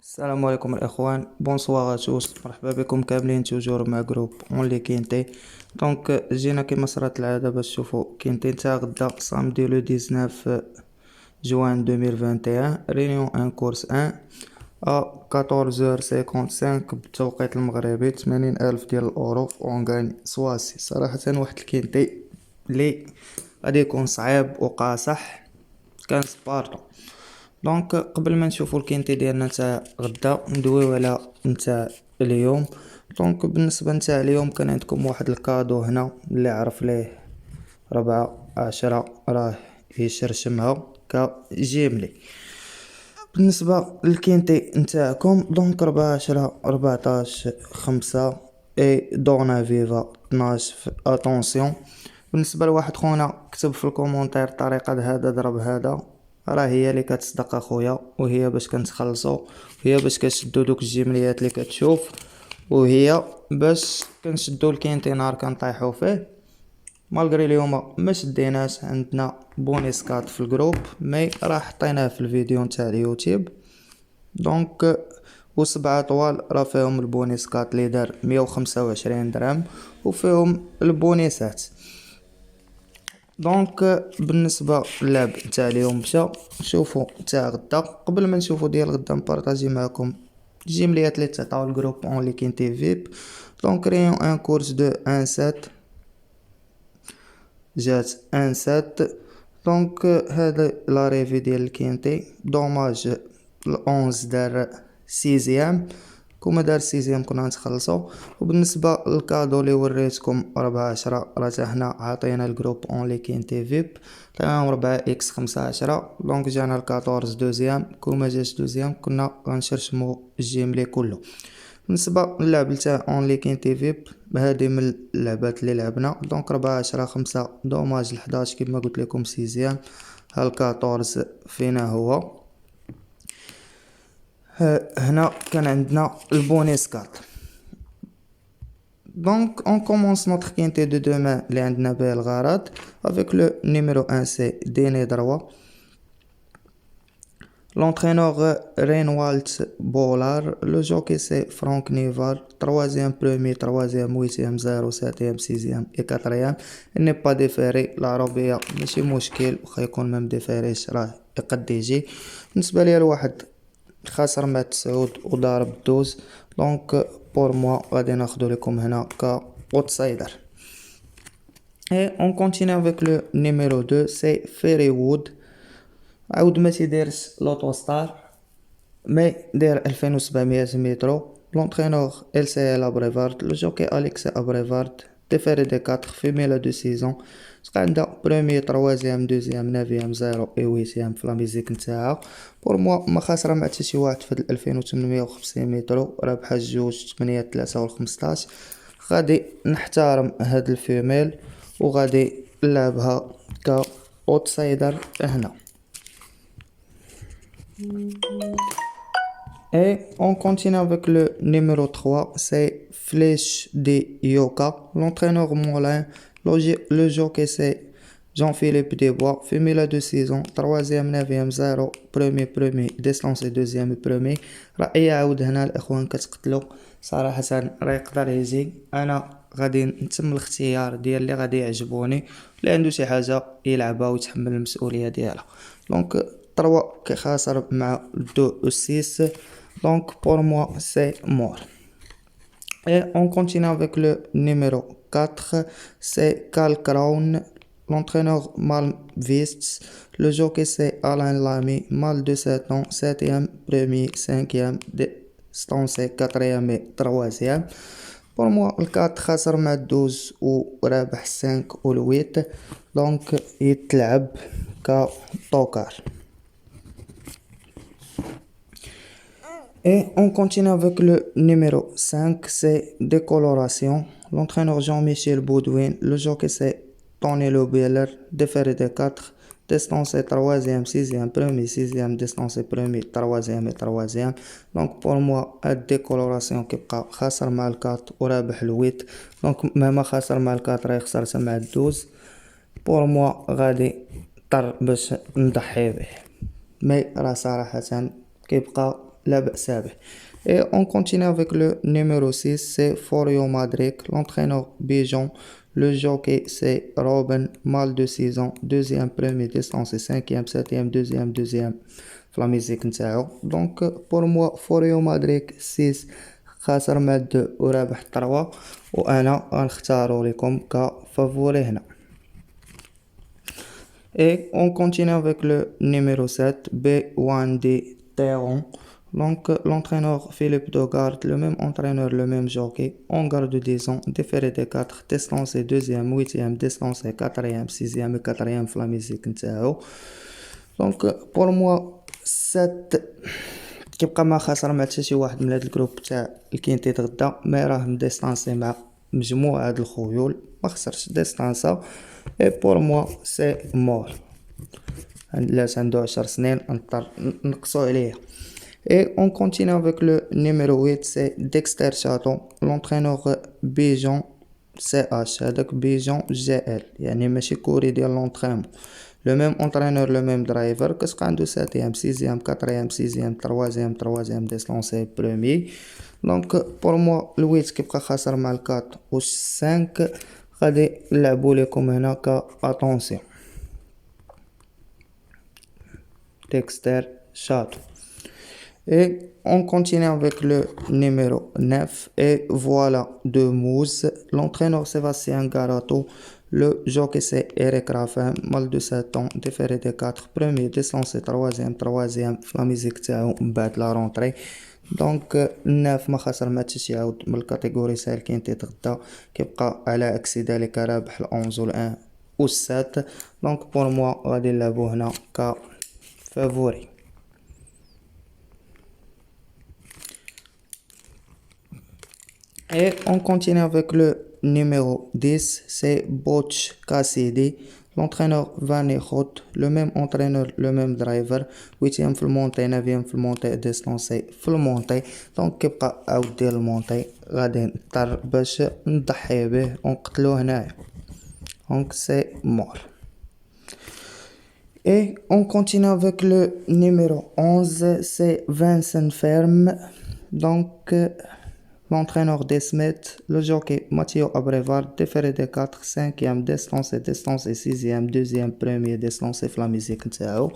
السلام عليكم الاخوان، بونسوار توس، مرحبا بكم كاملين توجور مع جروب اونلي كينتي. دونك جينا كيما صرات العاده باش تشوفوا كينتي نتاع غدا سامدي لو 19 جوان 2021 رينيون ان كورس 1 14h55 بالتوقيت المغربي. 80,000 ديال الاورو اونغاني صواسي. صراحه واحد الكينتي لي غادي يكون صعيب وقاصح، كان سبارتو. دونك قبل ما نشوفوا الكينتي ديالنا نتاع غدا ندويو على نتاع اليوم. دونك بالنسبه نتاع اليوم كان عندكم واحد الكادو هنا اللي عرف ليه 14 راه يشرشمها كجيملي. بالنسبه للكينتي نتاعكم دونك 14 14 5 اي دونا فيفا 12 اتونسيون. بالنسبه لواحد خونا كتب في الكومونتير الطريقه هذا ضرب هذا، راه هي اللي كتصدق اخويا، وهي باش كنتخلصوا، هي باش كنشدو دوك الجمليات اللي كتشوف، وهي باش كنشدو الكينتي نهار كنطيحو فيه. مالغري اليوم ما شديناش، عندنا بونيسكات في الجروب مي راه حطيناه في الفيديو نتاع اليوتيوب. دونك وسبعة طوال راه فيهم البونيسكات اللي دار 125 درهم وفيهم البونيسات. دونك بالنسبه للعب تاع اليوم مشى. نشوفوا تاع غدا. قبل ما نشوفوا ديال غدا نبارطاجي معكم الجمليات اللي تعطاو الجروب اونلي كينتي فيب. دونك ريون ان كورس دو 17 جات 17. دونك هذا لا ريفي ديال الكينتي. دوماج ال11 دار 6 كوما دار 6 كنا نتخلصوا. وبالنسبه للكادو اللي وريتكم 14 راه حتى هنا عطينا الجروب اونلي كينتي فيب، تمام 4 اكس 15. دونك جانا ال 14 دوزيام، كوما جاش دوزيام كنا غنشرشمو الجيملي كله. بالنسبه للعب تاع اونلي كينتي فيب هذه من اللعبات اللي لعبنا. دونك 14 5 دوماج 11 كما قلت لكم 6 ها 14 فينا هو. هنا كان عندنا البونيسكات. Donc on commence notre quintet de demain اللي عندنا به الغرض avec le numéro 1 c'est Denis Droit. L'entraîneur Reinwald Bollard, le jockey c'est Franck Nivard, 3e, 1er, 3e, 8e, 0, 7e, 6e et 4e. Il n'est pas déféré. العربية ماشي مشكل، وخا يكون ميم ديفيريش راه يقد يجي. بالنسبة ليا الواحد خاسر مع 9 وضارب 12. دونك بور موا غادي ناخدو لكم هنا كاوتسايدر. Et on continue avec le numéro 2 c'est Ferrywood. عاود ما تيديرش لوطوستار مي داير 2700 مترو. لونترينور LCL ابريفارد، لو جوكي اليكس ابريفارد، ديفيري دي 4 فيميلا دو سيزون. تلقى عندها بروميي 3ام 2ام 9ام 0 اي 8ام في لا ميزيك نتاعها. بور موا ما خاسره مع حتى شي واحد في 2850 مترو، رابحه 2 8 3 و15. غادي نحترم هاد الفيميل وغادي نلعبها كاوتسايدر هنا. Et on continue avec le numéro 3, c'est Flèche de Yoka. L'entraîneur Moulin, le jockey c'est Jean-Philippe Desbois, féminin de saison, 3e, 9e, 0, premier, distance 2e, premier. رأي عاود هنا الإخوان كتقتلو صراحة راه يقدر يجي. أنا غادي نتم الاختيار ديال اللي غادي يعجبوني، اللي عنده شي حاجة يلعبها ويتحمل المسؤولية ديالها. دونك 3 كخاسر مع 2 و 6. Donc pour moi c'est mort. Et on continue avec le numéro 4, c'est Cal Crown. L'entraîneur Mal Vist, le jockey c'est Alain Lamy, mal de 7 ans, 7e, premier, 5e, distance 4e et 3e. Pour moi le 4 خاسر مع 12 ورابح 5 و 8. donc يتلعب كطوكار. Et on continue avec le numéro 5, c'est Décoloration. L'entraîneur Jean-Michel Baudouin, le jockey c'est Tony Lobeller, déféré de 4, distance 3e, 6e, premier, 6e, distance premier, 3e et 3e. Donc pour moi, la décoloration كيبقى خاسر مع 4 ورابح 8. donc مهما خاسر مع 4 راه خسرت مع 12. pour moi غادي اضطر باش نضحي به، مي راه صراحة كيبقى لا بأس به. Et on continue avec le numéro 6, c'est Forio Madrid, l'entraîneur Bijan. Le jockey, c'est Robin, mâle de 6 ans, deuxième, premier distance, cinquième, septième, deuxième, Flamizik نتاعو. Donc, pour moi, Forio Madrid 6 خاسر مات 2 ورابح 3 وأنا غنختارو لكم كفافوري هنا. Et on continue avec le numéro 7, B1D Terron. Donc, l'entraîneur Philippe Dogard, le même entraîneur, le même jockey. On garde 10 ans, déféré des 4, distancé 2e, 8e, distancé 4e, 6e et 4e, Flamizik نتاعو. Donc, pour moi, 7 كيبقى ما خاسر مع حتى شي واحد من هاد الجروب تاع الكينتيت غدا، ما راه مديستانسي مع مجموعة هاد الخيول، ما خسرش ديستانسا. اي بور موا سي مور، لاش عندو 10 سنين نضطر نقصو عليه. Et on continue avec le numéro 8, c'est Dexter Chaton, l'entraîneur Bijan CH, هذاك Bijan GL، يعني ماشي كوري ديال l'entraînement. Le même entraîneur, le même driver, كتبقى عنده 7e, 6e, 4e, 6e, 3e déslancé premier. Donc pour moi le 8 كيبقى خاسر مع 4 و 5 غادي نلعبو لكم هنا ك attention. Dexter Chaton. Et on continue avec le numéro 9 et voilà de Mousse. L'entraîneur Sébastien Garato. Le jockey c'est Eric Raffin, mâle de 7 ans, déféré des 4, premier distancé 3e, Flamizik تاعو من بعد la rentrée. Donc 9 ما خسر ما حتى شي عاود من الكاتيجوري سالكين تيتغدا، كيبقى على عكس ذلك رابح ال11 وال1 وال7. Donc pour moi غادي نلعبو هنا ك فافوري. Et on continue avec le numéro 10, c'est Butch Cassidy, l'entraîneur Vanny Hout, le même entraîneur, le même driver, 8e في المونتي 9e في المونتي ديستانسي في المونتي. دونك كيبقى اوت ديال المونتي غادي نضطر باش نضحي به ونقتلو هنايا. دونك سي مور. Et on continue avec le numéro 11, c'est Vincent Ferme. Donc l'entraîneur des Smith, le jockey Mathieu Abrevard, déféré des 4, 5e, distancé, 6e, 2e, premier, distancé, Flamizik نتاعو.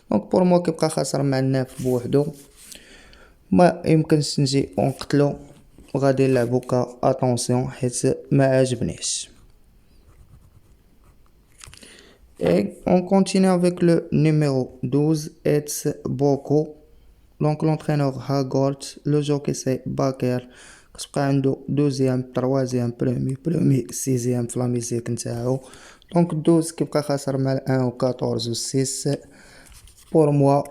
Donc pour moi كيبقى خاسر مع 9 بوحدو، ما يمكنش نجي ونقتلو، وغادي نلعبو ك اتونسيون حيت ما عجبنيش. Et on continue avec le numéro 12, It's Boko. Donc l'entraîneur Hagort, le jockey c'est Baker. كتبقى عنده 12e 3e premier 6e Flamizik نتاعو. دونك 12 كيبقى خاسر مع 1 و 14 و 6. بور موا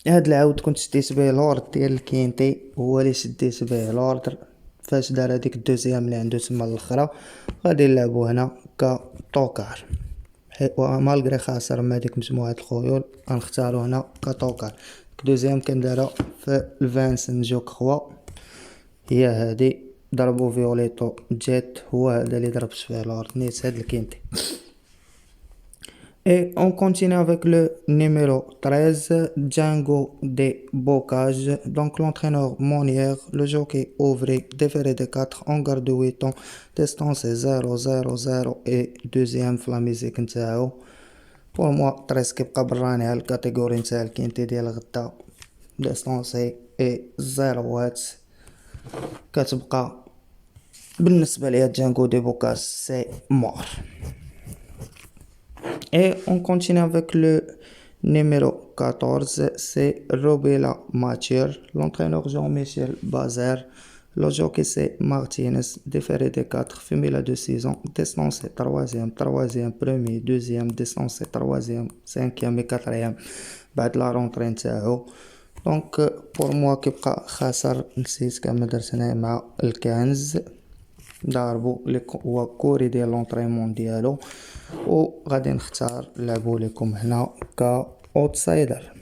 هاد العاود كنت شديت به لورد ديال الكينتي، هو اللي شديت به لوردر فاش دار هاديك الدوزيام اللي عنده تما الاخرى. غادي نلعبو هنا كطوكار، مالغري خاسر مع ديك مجموعة الخيول غنختارو هنا كطوكار. دوزيام كندارها في الفانسن جوك خوا، هي هادي ضربو فيوليتو جيت، هو هذا اللي ضربت فيه لورد نيت هاد الكينتي. Et on continue avec le numéro 13, Django de Bocage. Donc l'entraîneur Monière, le jockey Ouvry, déféré de 4, en garde de 8 ans, distance 0 et deuxième Flamizik نتاعو. Pour moi 13 كيبقى براني على الكاتيجوري نتاع الكينتي ديال غدا، ديستانسي اي 0 كتبقى بالنسبة ليا جانجو دي بوكاج سي مور. Et on continue avec le numéro 14, c'est Robela Mature, l'entraîneur Jean-Michel Bazer, le jockey c'est Martinez, déféré des 4, femelle de 6 ans, distancé 3e, premier, 2e, distancé 3e, 5e et 4e بعد la rentrée نتاعو. دونك بور موا كيبقى خاسر، نسيت كامل درت هنايا مع الكنز ضاربو لي هو كوري ديال لونطريمون ديالو، و غادي نختار نلعبو لكم هنا ك اوتسايدر.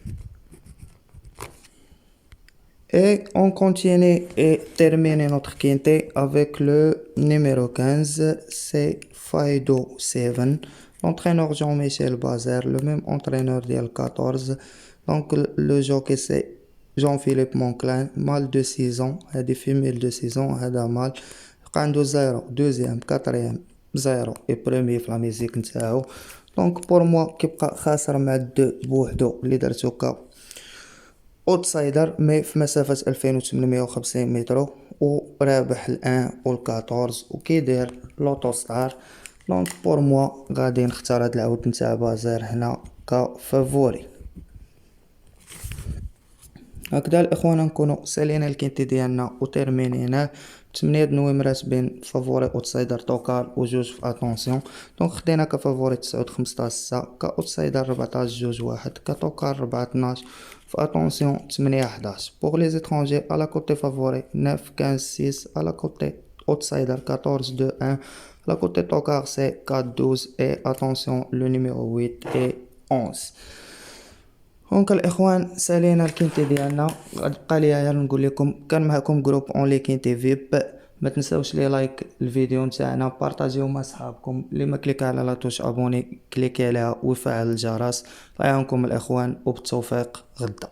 Et on continue et termine notre quintet avec le numéro 15, c'est Faido 7, l'entraîneur Jean-Michel Bazer, le même entraîneur d'El 14. Donc le jockey c'est جون فيليب مونكلان مال دو سيزون، هادي فيميل دو سيزون، هذا مال. يبقى عندو زيرو دوزيام كاتريام زيرو اي بروميي في لا ميزيك نتاعو. دونك بور موا كيبقى خاسر مع الدو بوحدو اللي درتو كا اوتسايدر مي في مسافة 2850 متر، ورابح الان و 14 وكيدير لوتو ستار. دونك بور موا غادي نختار هاد العود نتاع بازير هنا كفافوري. هكذا الاخوان نكونوا سالينا الكينتي ديالنا وترمينيناه. 8 نويمرات بين فافوري اوتسايدر توكال وجوج في اتونسيون. دونك خدينا كفافوري 9 15 6 كاوتسايدر 14 جوج 1 كتوكال 4 12 في اتونسيون 8 11. بوغ لي زيترونجي على كوتي فافوري 9 15 6 على كوتي outsider 14 2 1 على كوتي توكار سي 4 12 et attention le numéro 8 et 11. دونك الاخوان سالينا الكينتي ديالنا. غادي بقى ليا غير نقول لكم كان معكم جروب اونلي كينتي فيب. ما تنساوش لي لايك الفيديو نتاعنا، بارطاجيو مع صحابكم. اللي ما كليك على لا توش ابوني كليكي عليها وفعل الجرس. فيعاونكم الاخوان وبالتوفيق غدا.